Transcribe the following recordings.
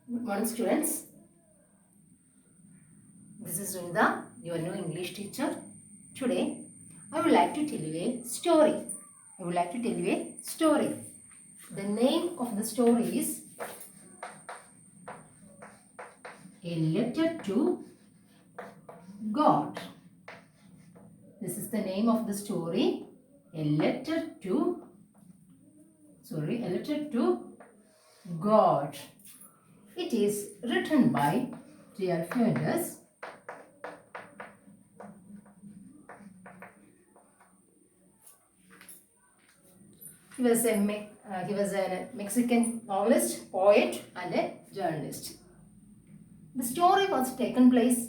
Good morning, students. This is Sundar, your new English teacher. Today, I would like to tell you a story. The name of the story is A Letter to God. This is the name of the story. A letter to God. It is written by J.R. Fernandez. He was a Mexican novelist, poet, and a journalist. The story was taken place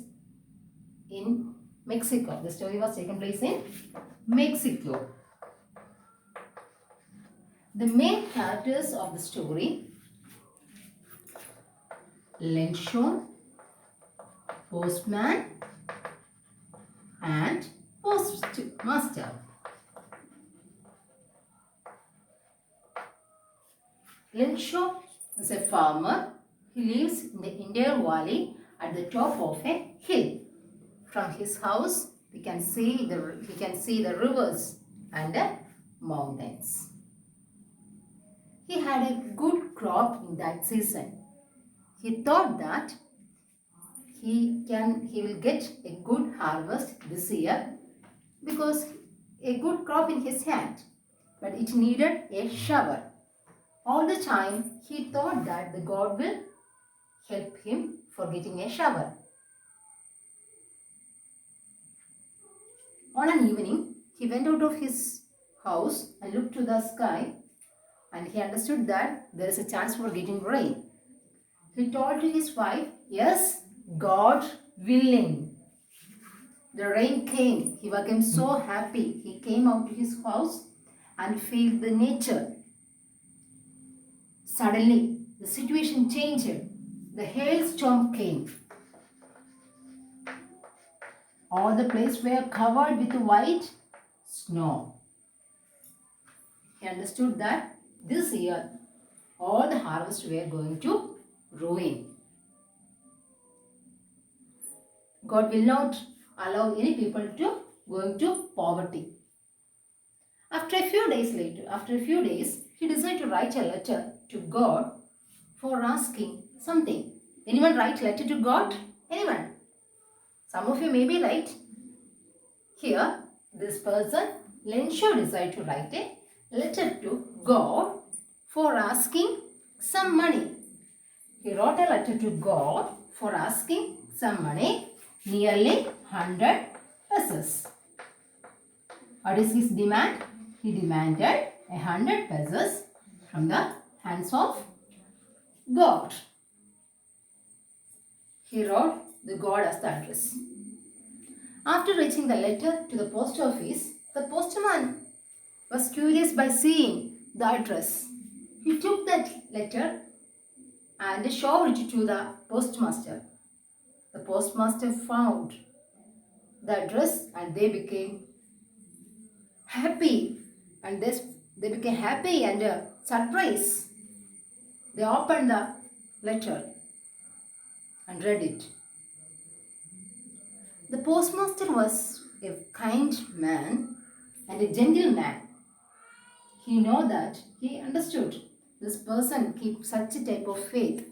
in Mexico. The main characters of the story: Lencho, postman, and postmaster. Lencho is a farmer. He lives in the Indre Valley at the top of a hill. From his house, he can see the rivers and the mountains. He had a good crop in that season. He thought that he will get a good harvest this year because a good crop in his hand, but it needed a shower. All the time he thought that the God will help him for getting a shower. On an evening, he went out of his house and looked to the sky, and he understood that there is a chance for getting rain. He told to his wife, "Yes, God willing." The rain came. He became so happy. He came out to his house and felt the nature. Suddenly, the situation changed. The hailstorm came. All the places were covered with white snow. He understood that this year all the harvest were going to ruin. God will not allow any people to go into poverty. After a few days, he decided to write a letter to God for asking something. Anyone write letter to God? Anyone? Some of you may be right. Here, this person, Lencho, decided to write a letter to God for asking some money. He wrote a letter to God for asking some money, nearly 100 pesos. What is his demand? He demanded 100 pesos from the hands of God. He wrote the God as the address. After reaching the letter to the post office, the postman was curious by seeing the address. He took that letter and showed it to the postmaster. The postmaster found the address and they became happy and surprised. They opened the letter and read it. The postmaster was a kind man and a gentle man. He understood this person keep such a type of faith.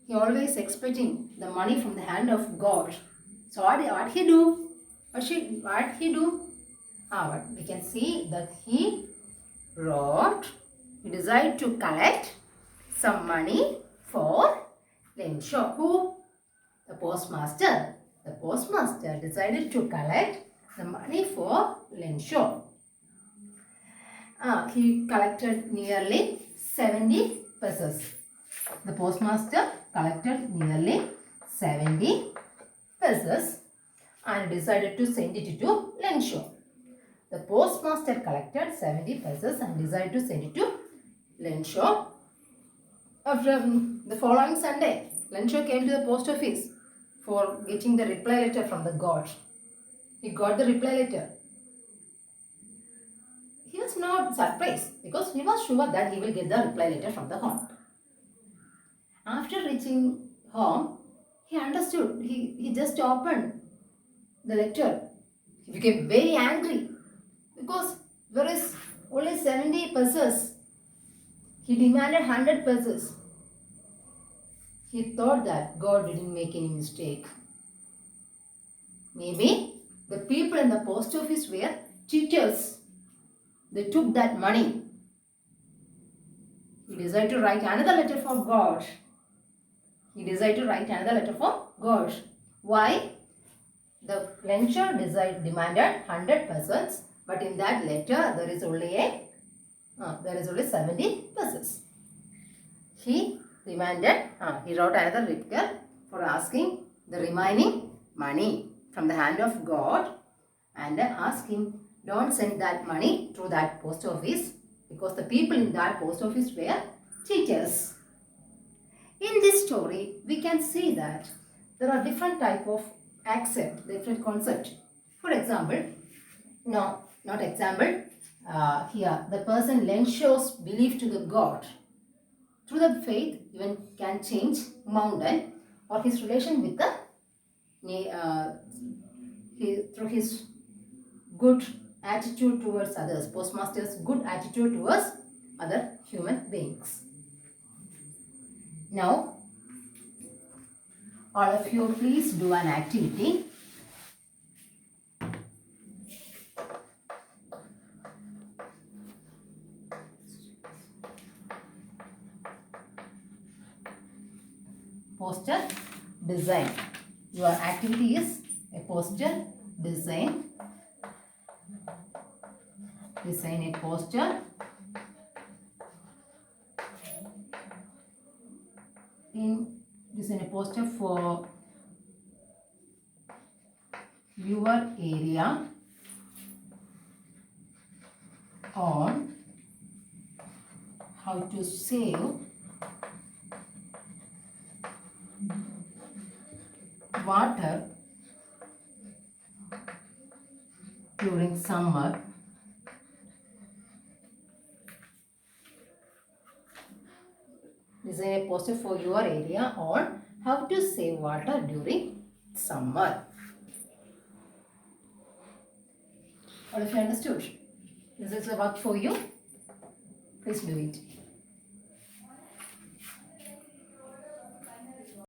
He always expecting the money from the hand of God. So what he do? What he do? We can see that he decided to collect some money for Lencho. Who? The postmaster. The postmaster decided to collect the money for Lencho. He collected nearly 70 pesos. The postmaster collected nearly 70 pesos and decided to send it to Lencho. The postmaster collected 70 pesos and decided to send it to Lencho. After the following Sunday, Lencho came to the post office for getting the reply letter from the God. He got the reply letter. He was not surprised because he was sure that he will get the reply letter from the God. After reaching home, he understood. He just opened the letter. He became very angry because there is only 70 pesos. He demanded 100 pesos. He thought that God didn't make any mistake. Maybe the people in the post office were cheaters. They took that money. He decided to write another letter for God. Why? The lender demanded 100 pesos, but in that letter there is only 70 pesos. He wrote another letter for asking the remaining money from the hand of God and asked him, don't send that money to that post office because the people in that post office were cheaters. In this story, we can see that there are different type of different concept. For example, here the person lends shows belief to the God. Through the faith, even can change mountain or his relation with through his good attitude towards others. Postmaster's good attitude towards other human beings. Now, all of you please do an activity. Poster design. Your activity is a poster design. Design a poster. Design a poster for your area on how to save water during summer. Design a poster for your area on how to save water during summer. All of you understood? This is a work for you. Please do it.